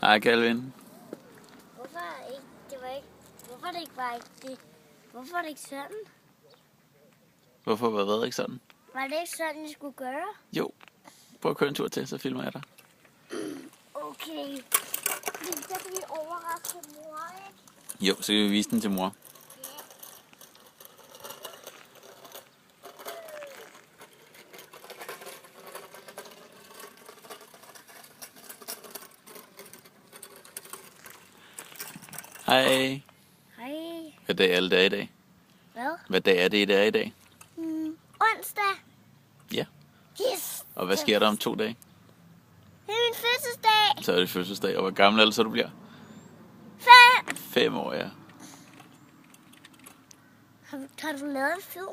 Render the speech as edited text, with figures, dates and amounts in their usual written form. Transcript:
Hej Calvin. Hvorfor er det ikke sådan? Hvorfor var det ikke sådan? Var det ikke sådan, I skulle gøre? Jo. Prøv at køre en tur til, så filmer jeg dig. Okay. Så kan vi overraske mor, ikke? Jo, så kan vi vise den til mor. Hej. Hej. Hvad dag er alle dage i dag? Hvad? Hvad dag er det i dag? Onsdag. Ja. Yes. Og hvad sker der om 2 dage? Det er min fødselsdag. Så er det fødselsdag. Og hvor gammel er det så du bliver? 5. 5 år, ja. Har du lavet en film?